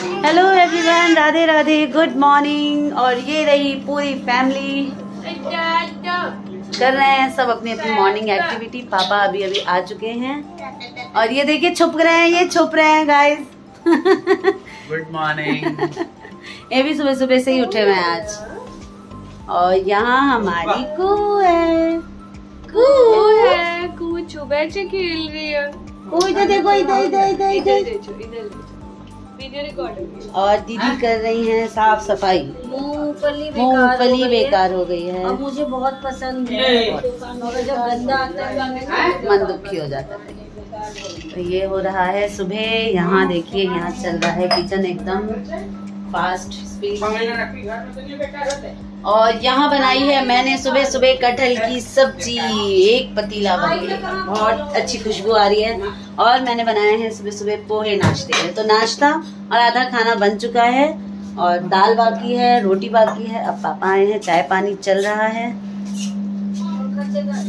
Hello everyone, Radhe Radhe, good morning. और ये रही पूरी फैमिली, कर रहे हैं सब अपनी अपनी मॉर्निंग एक्टिविटी। पापा अभी अभी आ चुके हैं और ये देखिए छुप रहे हैं, ये छुप रहे हैं गाइस। Good morning. ये भी सुबह सुबह से ही उठे हुए हैं आज। और यहाँ हमारी कू है, कू सुबह से खेल रही है। कू इधर देखो, इधर इधर इधर इधर। Video record. और दीदी कर रही हैं साफ सफाई। मूंगफली बेकार हो गई है और मुझे बहुत पसंद है, मगर जब गंदा आता है मन दुखी हो जाता है। तो ये हो रहा है सुबह। यहाँ देखिए, यहाँ चल रहा है किचन एकदम फास्ट स्पीड। और यहाँ बनाई है मैंने सुबह सुबह कटहल की सब्जी, एक पतीला भर के, बहुत अच्छी खुशबू आ रही है। और मैंने बनाए हैं सुबह सुबह पोहे नाश्ते में। तो नाश्ता और आधा खाना बन चुका है और दाल बाकी है, रोटी बाकी है। अब पापा आए हैं, चाय पानी चल रहा है।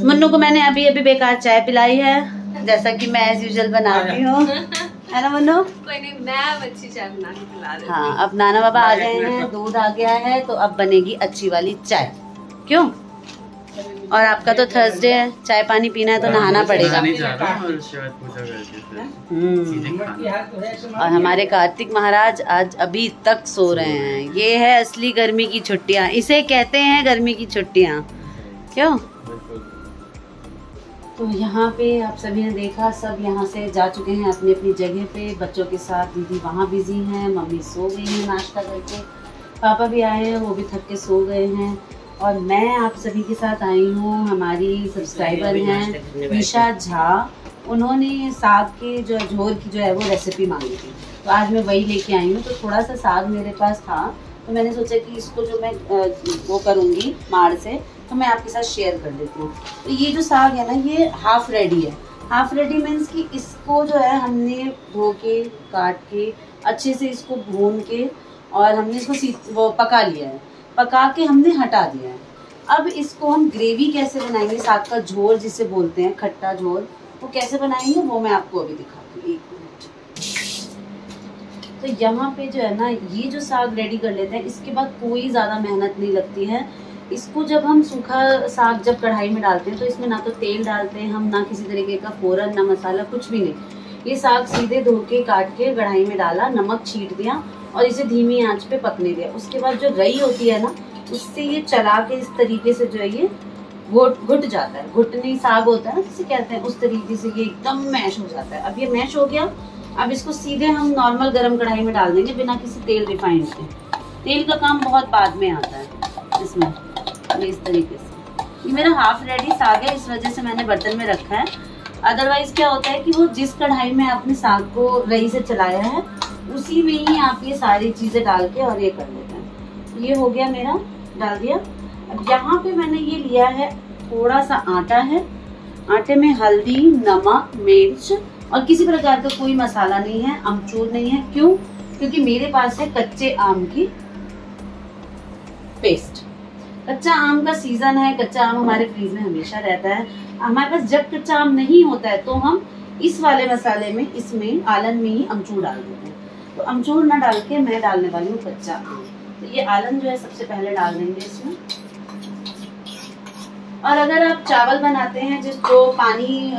मन्नू को मैंने अभी अभी बेकार चाय पिलाई है, जैसा कि मैं एज यूजुअल बनाती हूँ, है ना मन्नू? कोई नहीं, मैं अच्छी चाय बना के पिला देती हूँ। हाँ, अब नाना बाबा आ गए हैं, दूध आ गया है, तो अब बनेगी अच्छी वाली चाय। क्यों? और आपका तो थर्सडे है, चाय पानी पीना है तो नहाना पड़ेगा। और हमारे कार्तिक महाराज आज अभी तक सो रहे हैं। ये है असली गर्मी की छुट्टियाँ, इसे कहते हैं गर्मी की छुट्टियाँ। क्यों? तो यहाँ पे आप सभी ने देखा, सब यहाँ से जा चुके हैं अपनी अपनी जगह पे बच्चों के साथ। दीदी वहाँ बिजी हैं, मम्मी सो गई हैं नाश्ता करके, पापा भी आए हैं, वो भी थक के सो गए हैं। और मैं आप सभी के साथ आई हूँ। हमारी सब्सक्राइबर हैं निशा झा, उन्होंने साग के जो झोर की जो है वो रेसिपी मांगी थी, तो आज मैं वही लेके आई हूँ। तो थोड़ा सा साग मेरे पास था, तो मैंने सोचा कि इसको जो मैं वो करूँगी माड़ से, तो मैं आपके साथ शेयर कर देती हूँ। तो ये जो साग है ना, ये हाफ रेडी है। हाफ रेडी मीन्स कि इसको जो है हमने धो के काट के अच्छे से इसको भून के और हमने इसको वो पका लिया है, पका के हमने हटा दिया है। अब इसको हम ग्रेवी कैसे बनाएंगे, साग का झोल जिसे बोलते हैं, खट्टा झोल, वो कैसे बनाएंगे वो मैं आपको अभी दिखाती हूँ। 1 मिनट। तो यहाँ पे जो है ना, ये जो साग रेडी कर लेते हैं, इसके बाद कोई ज़्यादा मेहनत नहीं लगती है। इसको जब हम सूखा साग जब कढ़ाई में डालते हैं तो इसमें ना तो तेल डालते हैं हम, ना किसी तरीके का फोरन, ना मसाला, कुछ भी नहीं। ये साग सीधे धो के काट के कढ़ाई में डाला, नमक छींट दिया और इसे धीमी आंच पे पकने दिया। उसके बाद जो रई होती है ना, उससे ये चला के इस तरीके से जो है ये घुट जाता है। घुटनी साग होता है ना जिसे कहते हैं, उस तरीके से ये एकदम मैश हो जाता है। अब ये मैश हो गया, अब इसको सीधे हम नॉर्मल गरम कढ़ाई में डाल देंगे बिना किसी तेल रिफाइंड के। तेल का काम बहुत बाद में आता है इसमें। ये इस तरीके से, ये मेरा हाफ रेडी साग है, इस वजह से मैंने बर्तन में रखा है। अदरवाइज क्या होता है कि वो जिस कढ़ाई में आपने साग को रई से चलाया है, उसी में ही आप ये सारी चीजें डाल के और ये कर लेते हैं। ये हो गया मेरा, डाल दिया। अब यहाँ पे मैंने ये लिया है, थोड़ा सा आटा है, आटे में हल्दी, नमक, मिर्च और किसी प्रकार का कोई मसाला नहीं है, अमचूर नहीं है। क्यों? क्योंकि मेरे पास है कच्चे आम की पेस्ट। कच्चा आम का सीजन है, कच्चा आम हमारे फ्रीज में हमेशा रहता है। हमारे पास जब कच्चा आम नहीं होता है तो हम इस वाले मसाले में, इसमें आलन में ही अमचूर डाल देते हैं। तो अमचूर ना डाल के मैं डालने वाली हूँ कच्चा आम। तो ये आलन जो है सबसे पहले डाल देंगे इसमें। और अगर आप चावल बनाते हैं जो पानी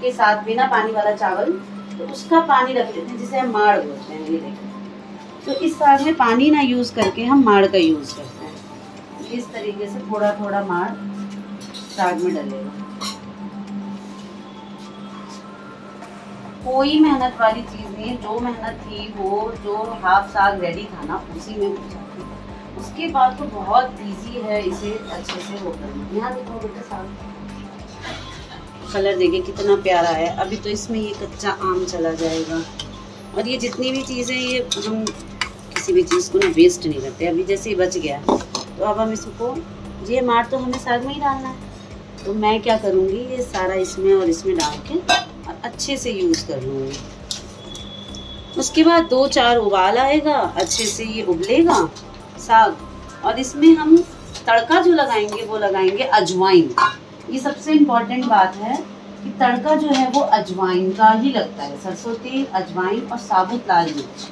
के साथ, बिना पानी वाला चावल, तो उसका पानी रख देते हैं जिसे हम माड़ बोलते हैं। ये देखिए, तो इस साग में पानी ना यूज करके हम माड़ का यूज करते हैं। इस तरीके से थोड़ा थोड़ा माड़ साग में डलेगा। कोई मेहनत वाली चीज नहीं है, जो मेहनत थी वो जो हाफ साग रेडी था ना, उसी में हो जाती है। उसके बाद तो बहुत इजी है इसे अच्छे से वो करना। यहाँ देखो बेटा, साग कलर देखिए कितना प्यारा है। अभी तो इसमें ये कच्चा आम चला जाएगा। और ये जितनी भी चीज़ें, ये हम किसी भी चीज़ को ना वेस्ट नहीं करते। अभी जैसे ही बच गया तो अब हम इसको, ये मार तो हमें साग में ही डालना है, तो मैं क्या करूँगी, ये सारा इसमें और इसमें डाल के और अच्छे से यूज़ कर लूँगी। उसके बाद 2-4 उबाल आएगा, अच्छे से ये उबलेगा साग। और इसमें हम तड़का जो लगाएंगे वो लगाएंगे अजवाइन। ये सबसे इम्पोर्टेंट बात है कि तड़का जो है वो अजवाइन का ही लगता है। सरसों तेल, अजवाइन और साबुत लाल मिर्च,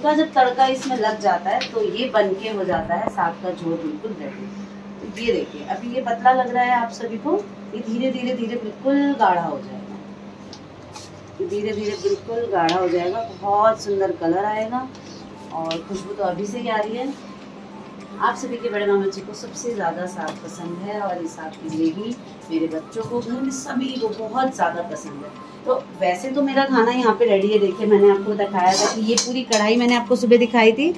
हल्का जब तड़का इसमें लग जाता है तो ये बन के हो जाता है साग का झोल बिल्कुल रेडी। तो ये देखिए अभी ये पतला लग रहा है आप सभी को, ये धीरे धीरे धीरे बिल्कुल गाढ़ा हो जाएगा, धीरे धीरे बिल्कुल गाढ़ा हो जाएगा, बहुत सुंदर कलर आएगा और खुशबू तो अभी से ही आ रही है। आप सभी के बड़े मामा जी को सबसे ज़्यादा साग पसंद है और इस साग की ग्रेवी मेरे बच्चों को, घर में सभी को बहुत ज़्यादा पसंद है। तो वैसे तो मेरा खाना यहाँ पे रेडी है, देखिए मैंने आपको दिखाया था कि ये पूरी कढ़ाई मैंने आपको सुबह दिखाई थी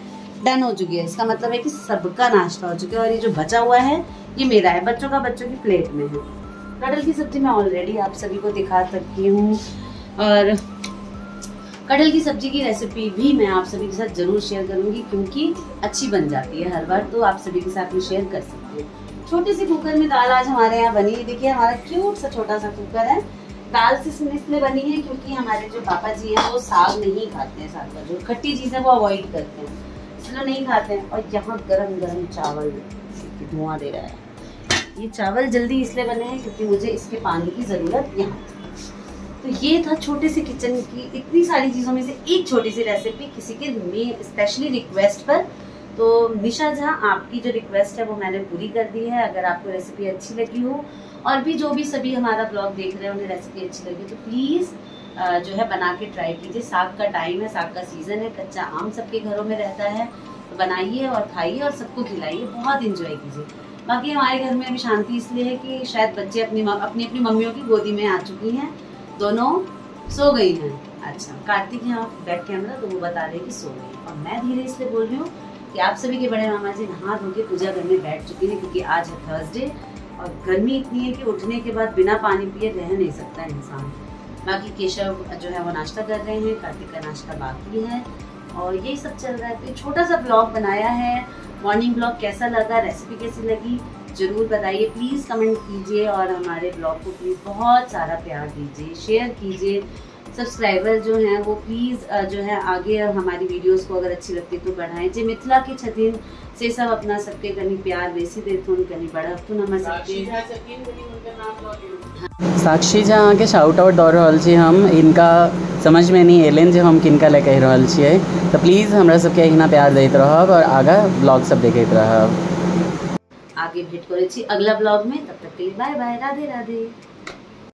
डन हो चुकी है। इसका मतलब है कि सबका नाश्ता हो चुका है और ये जो बचा हुआ है ये मेरा है, बच्चों का बच्चों की प्लेट में है। कटहल की सब्जी मैं ऑलरेडी आप सभी को दिखा सकती हूँ और कटहल की सब्जी की रेसिपी भी मैं आप सभी के साथ जरूर शेयर करूंगी क्योंकि अच्छी बन जाती है हर बार, तो आप सभी के साथ में शेयर कर सकती हूँ। छोटे से कुकर में दाल आज हमारे यहाँ बनी है। देखिए हमारा क्यूट सा छोटा सा कुकर है। दाल से इसलिए बनी है क्योंकि हमारे जो पापा जी हैं वो साग नहीं खाते हैं, साग का जो खट्टी चीज़ है वो अवॉइड करते हैं, इसलिए नहीं खाते हैं। और यहाँ गरम गरम चावल धुआं दे रहा है, ये चावल जल्दी इसलिए बने हैं क्योंकि मुझे इसके पानी की ज़रूरत यहाँ। तो ये था छोटे से किचन की इतनी सारी चीज़ों में से एक छोटी सी रेसिपी किसी के में स्पेशली रिक्वेस्ट पर। तो निशा झा आपकी जो रिक्वेस्ट है वो मैंने पूरी कर दी है। अगर आपको रेसिपी अच्छी लगी हो और भी जो भी सभी हमारा ब्लॉग देख रहे हैं उन्हें रेसिपी अच्छी लगी तो प्लीज़ जो है बना के ट्राई कीजिए। साग का टाइम है, साग का सीज़न है, कच्चा आम सबके घरों में रहता है, तो बनाइए और खाइए और सबको खिलाइए, बहुत इंजॉय कीजिए। बाकी हमारे घर में अभी शांति इसलिए है कि शायद बच्चे अपनी मम्मियों की गोदी में आ चुकी हैं, दोनों सो गई हैं। अच्छा कार्तिक यहाँ बैक कैमरा तो वो बता रहे कि सो गई और मैं धीरे इसलिए बोल रही हूँ कि आप सभी के बड़े मामा जी नहा धो के पूजा करने बैठ चुकी हैं क्योंकि आज है थर्सडे और गर्मी इतनी है कि उठने के बाद बिना पानी पिए रह नहीं सकता इंसान। बाकी केशव जो है वो नाश्ता कर रहे हैं, कार्तिक का नाश्ता बाकी है और यही सब चल रहा है। तो छोटा सा ब्लॉग बनाया है, मॉर्निंग ब्लॉग कैसा लगा, रेसिपी कैसी लगी ज़रूर बताइए, प्लीज़ कमेंट कीजिए और हमारे ब्लॉग को प्लीज़ बहुत सारा प्यार दीजिए, शेयर कीजिए। सब्सक्राइबर जो हैं वो प्लीज़ जो है आगे हमारी वीडियोस को अगर अच्छी लगती तो बढ़ाएं। जे मिथिला के छथिन से सब अपना सबके कहीं प्यार बेसी देथुन कहीं बढ़थुन हम सबके। साक्षी झा के शाउट आउट दऽ रहल छी हम, इनका समझ में नहीं एलन जे हम किनका ले कहि रहल छियै, तो प्लीज़ हमरा सबके अहिना प्यार दैत रहब और आगा ब्लॉग सब देखैत रहब। आगे भेंट करै छी अगला ब्लॉग में, तब तक के लिए बाय बाय, राधे राधे।